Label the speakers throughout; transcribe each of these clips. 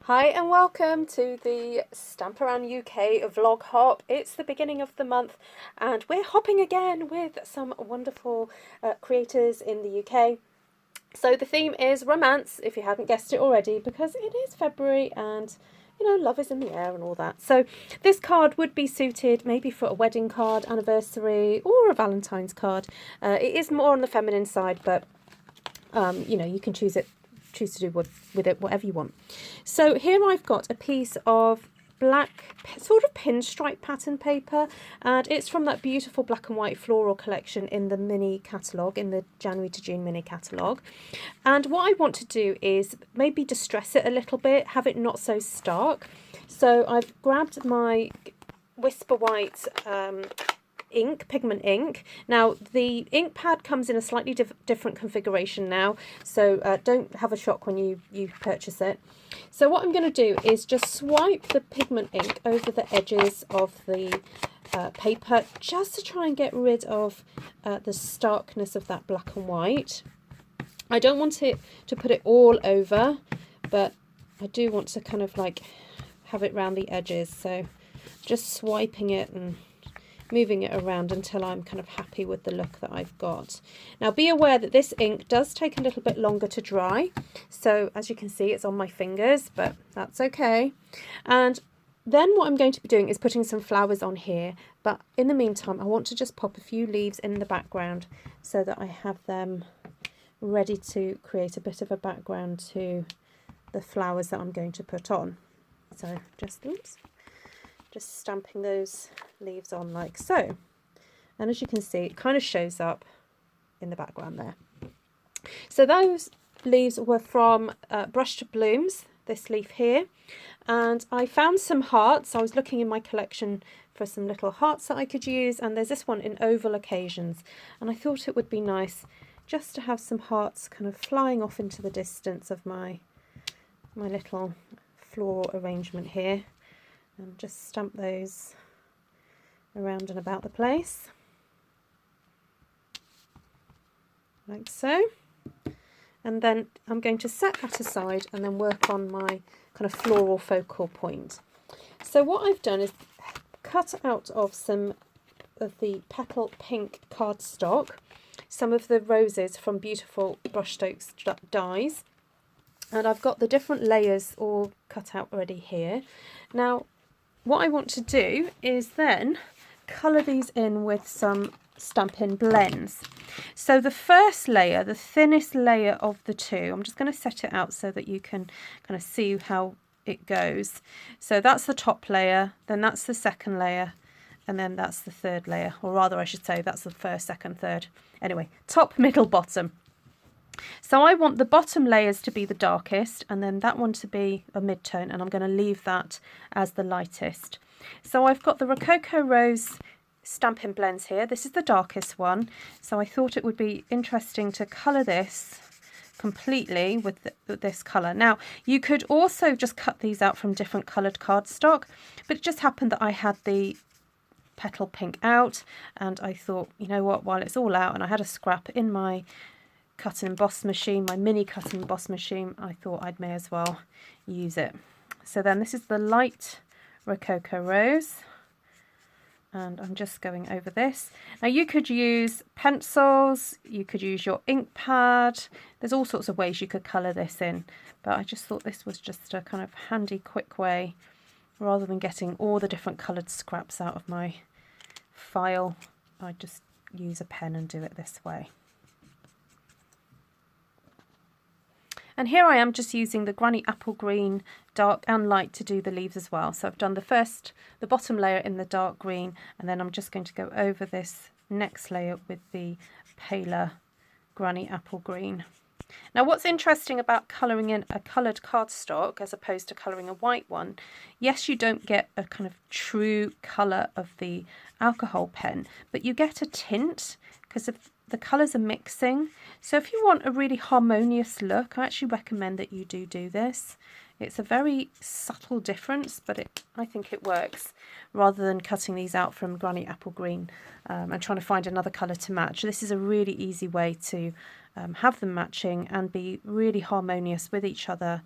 Speaker 1: Hi and welcome to the Stamp Around UK vlog hop. It's the beginning of the month and we're hopping again with some wonderful creators in the UK. So the theme is romance, if you hadn't guessed it already, because it is February and love is in the air and all that. So this card would be suited maybe for a wedding card, anniversary, or a Valentine's card. It is more on the feminine side, but you can choose to do with it whatever you want. So here I've got a piece of black sort of pinstripe pattern paper, and it's from that beautiful black and white floral collection in the mini catalogue, in the January to June mini catalogue. And what I want to do is maybe distress it a little bit, have it not so stark. So I've grabbed my Whisper White pigment ink. Now the ink pad comes in a slightly different configuration now, so don't have a shock when you purchase it. So what I'm going to do is just swipe the pigment ink over the edges of the paper, just to try and get rid of the starkness of that black and white. I don't want it to put it all over, but I do want to kind of like have it around the edges, so just swiping it and moving it around until I'm kind of happy with the look that I've got. Now be aware that this ink does take a little bit longer to dry, so as you can see it's on my fingers, but that's okay. And then what I'm going to be doing is putting some flowers on here, but in the meantime I want to just pop a few leaves in the background so that I have them ready to create a bit of a background to the flowers that I'm going to put on. So just stamping those leaves on like so, and as you can see it kind of shows up in the background there. So those leaves were from Brushed Blooms, this leaf here, and I found some hearts. I was looking in my collection for some little hearts that I could use, and there's this one in oval occasions, and I thought it would be nice just to have some hearts kind of flying off into the distance of my little floral arrangement here. And just stamp those around and about the place, like so. And then I'm going to set that aside and then work on my kind of floral focal point. So what I've done is cut out of some of the petal pink cardstock some of the roses from beautiful brushstrokes dies, and I've got the different layers all cut out already here. Now what I want to do is then colour these in with some Stampin' blends. So the first layer, the thinnest layer of the two, I'm just going to set it out so that you can kind of see how it goes. So that's the top layer, then that's the second layer, and then that's the third layer, or rather I should say that's the first, second, third. Anyway, top, middle, bottom. So I want the bottom layers to be the darkest and then that one to be a mid-tone, and I'm going to leave that as the lightest. So I've got the Rococo Rose Stampin' blends here. This is the darkest one, so I thought it would be interesting to colour this completely with this colour. Now you could also just cut these out from different coloured cardstock, but it just happened that I had the petal pink out and I thought, you know what, while it's all out and I had a scrap in my cut and emboss machine, my mini cut and emboss machine, I thought I may as well use it. So then this is the light Rococo Rose, and I'm just going over this. Now you could use pencils, you could use your ink pad, there's all sorts of ways you could colour this in, but I just thought this was just a kind of handy quick way, rather than getting all the different coloured scraps out of my file. I just use a pen and do it this way. And here I am just using the Granny Apple Green dark and light to do the leaves as well. So I've done the bottom layer in the dark green, and then I'm just going to go over this next layer with the paler Granny Apple Green. Now what's interesting about colouring in a coloured cardstock as opposed to colouring a white one, yes, you don't get a kind of true colour of the alcohol pen, but you get a tint because of the colours are mixing. So if you want a really harmonious look, I actually recommend that you do this. It's a very subtle difference, but I think it works, rather than cutting these out from Granny Apple Green and trying to find another colour to match. This is a really easy way to have them matching and be really harmonious with each other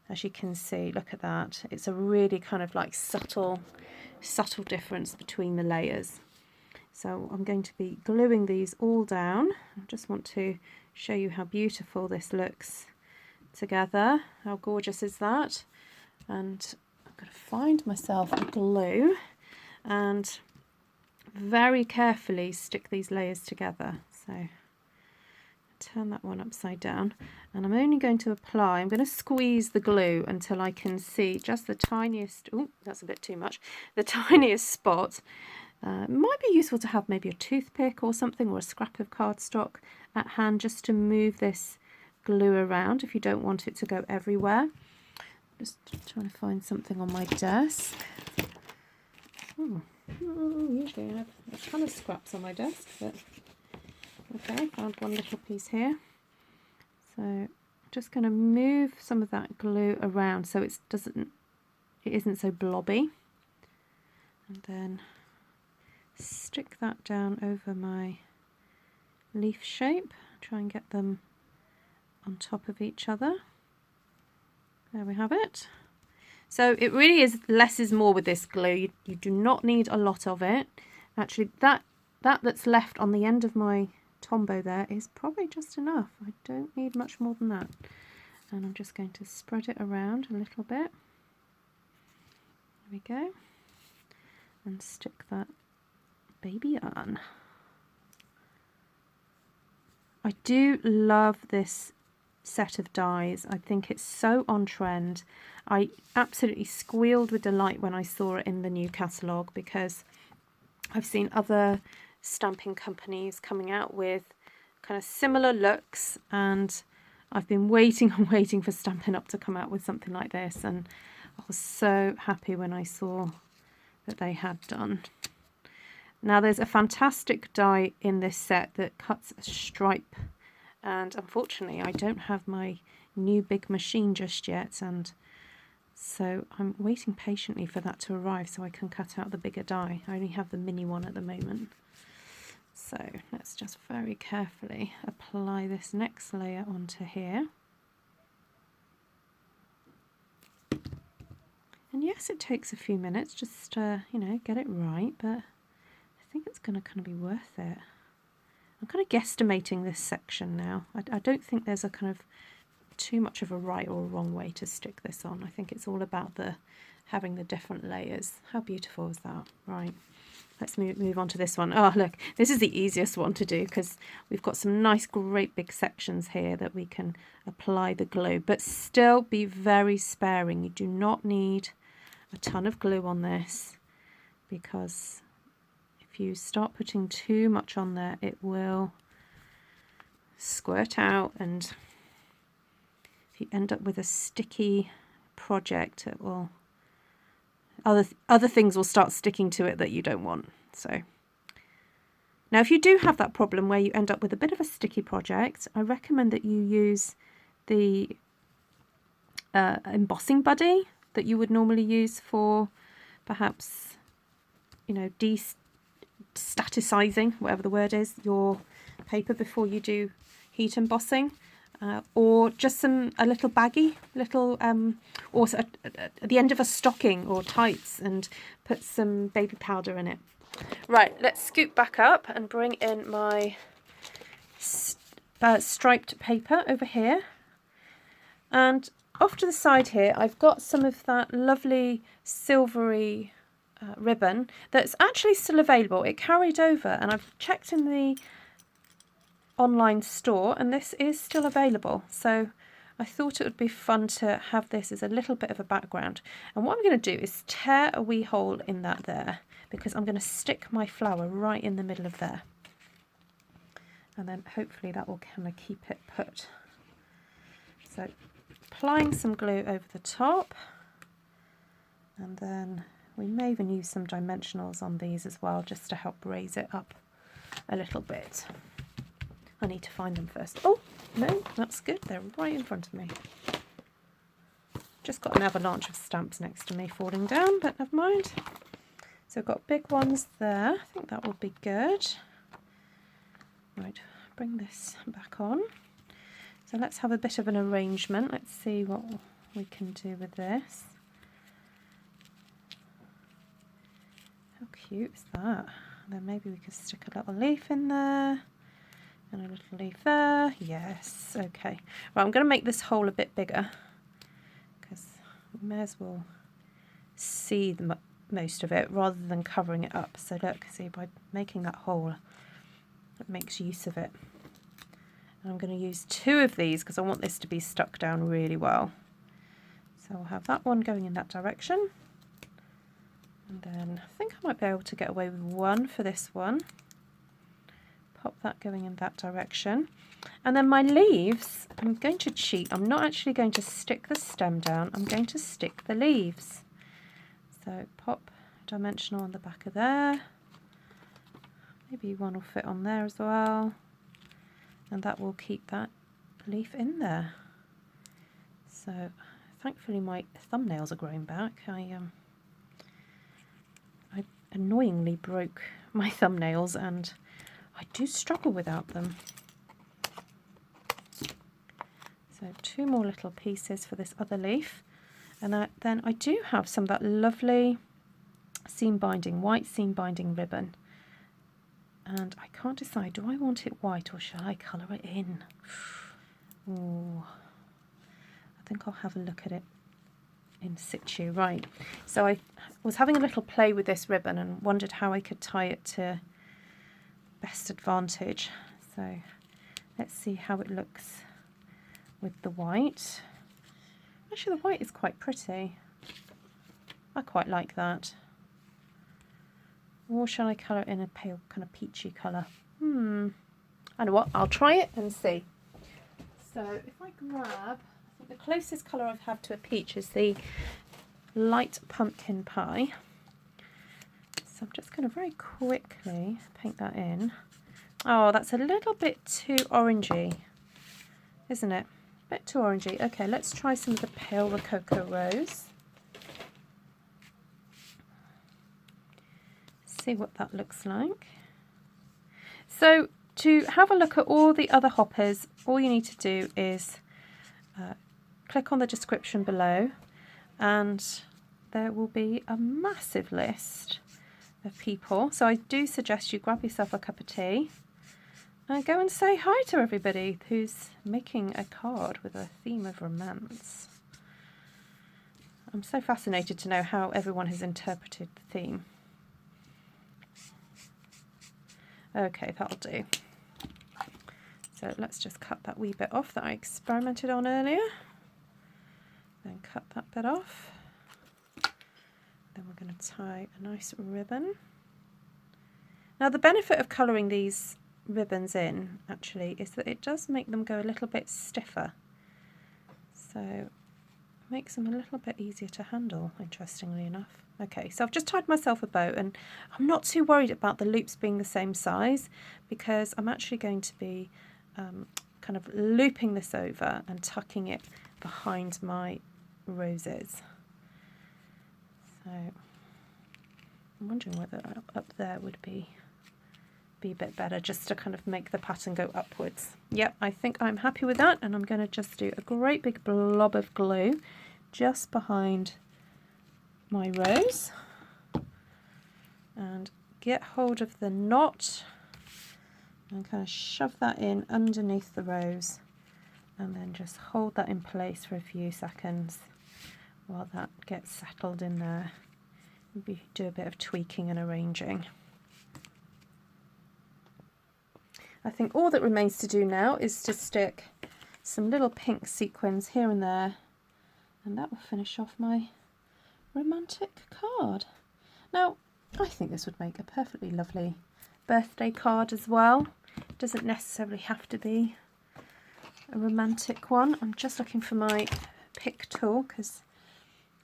Speaker 1: as you can see. Look at that. It's a really kind of like subtle difference between the layers. So I'm going to be gluing these all down. I just want to show you how beautiful this looks together. How gorgeous is that? And I'm going to find myself a glue and very carefully stick these layers together. So turn that one upside down, and I'm only going to apply, I'm going to squeeze the glue until I can see just the tiniest, oh, that's a bit too much, the tiniest spot. It might be useful to have maybe a toothpick or something, or a scrap of cardstock at hand, just to move this glue around if you don't want it to go everywhere. Just trying to find something on my desk. Usually I have a ton of scraps on my desk, but okay, found one little piece here. So I'm just going to move some of that glue around so it isn't so blobby, and then stick that down over my leaf shape. Try and get them on top of each other. There we have it. So it really is less is more with this glue. You do not need a lot of it. Actually, that's left on the end of my Tombow there is probably just enough. I don't need much more than that. And I'm just going to spread it around a little bit. There we go. And stick that baby on. I do love this set of dies. I think it's so on trend. I absolutely squealed with delight when I saw it in the new catalogue, because I've seen other stamping companies coming out with kind of similar looks, and I've been waiting and waiting for Stampin' Up to come out with something like this, and I was so happy when I saw that they had done. Now there's a fantastic die in this set that cuts a stripe, and unfortunately I don't have my new big machine just yet, and so I'm waiting patiently for that to arrive so I can cut out the bigger die. I only have the mini one at the moment. So let's just very carefully apply this next layer onto here. And yes, it takes a few minutes just to, you know, get it right, but I think it's going to kind of be worth it. I'm kind of guesstimating this section now. I don't think there's a kind of too much of a right or a wrong way to stick this on. I think it's all about having the different layers. How beautiful is that? Right, let's move on to this one. Oh look, this is the easiest one to do because we've got some nice great big sections here that we can apply the glue, but still be very sparing. You do not need a ton of glue on this, because if you start putting too much on there it will squirt out, and if you end up with a sticky project, it will other things will start sticking to it that you don't want. So now if you do have that problem where you end up with a bit of a sticky project, I recommend that you use the embossing buddy that you would normally use for perhaps, you know, staticizing, whatever the word is, your paper before you do heat embossing. Or just a little baggie, or at the end of a stocking or tights, and put some baby powder in it. Right, let's scoop back up and bring in my striped paper over here. And off to the side here, I've got some of that lovely silvery ribbon that's actually still available. It carried over, and I've checked in the online store and this is still available, so I thought it would be fun to have this as a little bit of a background. And what I'm going to do is tear a wee hole in that there, because I'm going to stick my flower right in the middle of there, and then hopefully that will kind of keep it put. So applying some glue over the top, and then we may even use some dimensionals on these as well, just to help raise it up a little bit. I need to find them first. Oh, no, that's good. They're right in front of me. Just got an avalanche of stamps next to me falling down, but never mind. So I've got big ones there. I think that will be good. Right, bring this back on. So let's have a bit of an arrangement. Let's see what we can do with this. How cute is that? Then maybe we could stick a little leaf in there and a little leaf there. Yes, okay. Right, I'm going to make this hole a bit bigger because we may as well see most of it rather than covering it up. So look, see, by making that hole, it makes use of it. And I'm going to use 2 of these because I want this to be stuck down really well. So I'll have that one going in that direction. And then I think I might be able to get away with 1 for this one. Pop that going in that direction. And then my leaves, I'm going to cheat. I'm not actually going to stick the stem down. I'm going to stick the leaves. So pop dimensional on the back of there. Maybe 1 will fit on there as well. And that will keep that leaf in there. So thankfully my thumbnails are growing back. I annoyingly broke my thumbnails and I do struggle without them. So 2 more little pieces for this other leaf. And then I do have some of that lovely seam binding, white seam binding ribbon. And I can't decide, do I want it white or shall I colour it in? Ooh, I think I'll have a look at it in situ. Right, so I was having a little play with this ribbon and wondered how I could tie it to best advantage. So let's see how it looks with the white. Actually, the white is quite pretty. I quite like that. Or shall I colour it in a pale kind of peachy colour? I know what, I'll try it and see. So if I grab, I think the closest colour I have to a peach is the light pumpkin pie. So I'm just going to very quickly paint that in. Oh, that's a little bit too orangey, isn't it? A bit too orangey. Okay, let's try some of the pale Rococo Rose. See what that looks like. So to have a look at all the other hoppers, all you need to do is click on the description below and there will be a massive list of people. So I do suggest you grab yourself a cup of tea and go and say hi to everybody who's making a card with a theme of romance. I'm so fascinated to know how everyone has interpreted the theme. Okay, that'll do. So let's just cut that wee bit off that I experimented on earlier. Then cut that bit off. Then we're going to tie a nice ribbon. Now the benefit of colouring these ribbons in actually is that it does make them go a little bit stiffer. So it makes them a little bit easier to handle, interestingly enough. Okay, so I've just tied myself a bow and I'm not too worried about the loops being the same size because I'm actually going to be kind of looping this over and tucking it behind my roses. So I'm wondering whether up there would be a bit better just to kind of make the pattern go upwards. Yep, I think I'm happy with that and I'm going to just do a great big blob of glue just behind my rose and get hold of the knot and kind of shove that in underneath the rose and then just hold that in place for a few seconds while that gets settled in there. Maybe do a bit of tweaking and arranging. I think all that remains to do now is to stick some little pink sequins here and there and that will finish off my romantic card. Now I think this would make a perfectly lovely birthday card as well. It doesn't necessarily have to be a romantic one. I'm just looking for my pick tool because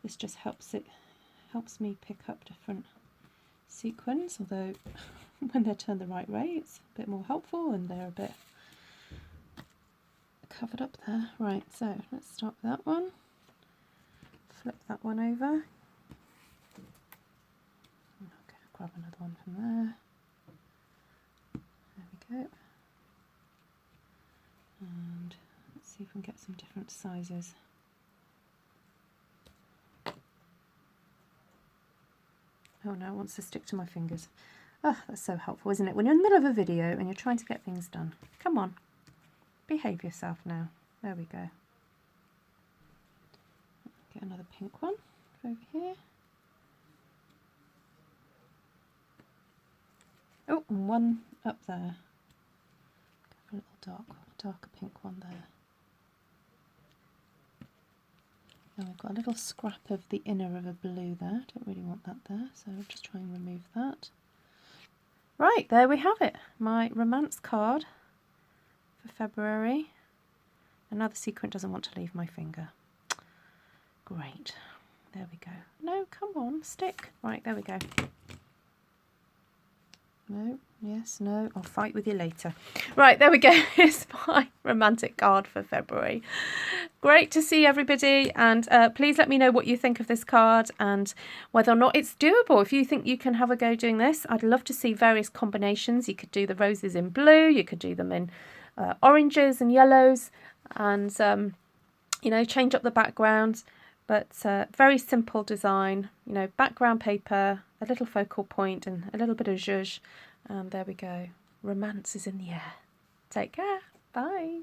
Speaker 1: this just helps me pick up different sequins, although when they're turned the right way it's a bit more helpful and they're a bit covered up there. Right, so let's start with that one. Flip that one over. Okay, grab another one from there. There we go. And let's see if we can get some different sizes. Oh no, it wants to stick to my fingers. Oh, that's so helpful, isn't it? When you're in the middle of a video and you're trying to get things done. Come on, behave yourself now. There we go. Get another pink one over here. Oh, and one up there. A little darker pink one there. And we've got a little scrap of the inner of a blue there. Don't really want that there, so I'll just try and remove that. Right, there we have it. My romance card for February. And now the sequin doesn't want to leave my finger. Great. There we go. No, come on, stick. Right, there we go. No, yes, no, I'll fight with you later. Right, there we go. Here's my romantic card for February. Great to see everybody, and please let me know what you think of this card and whether or not it's doable. If you think you can have a go doing this, I'd love to see various combinations. You could do the roses in blue, you could do them in oranges and yellows, and you know, change up the background. But very simple design, you know, background paper, a little focal point and a little bit of zhuzh. And there we go. Romance is in the air. Take care. Bye.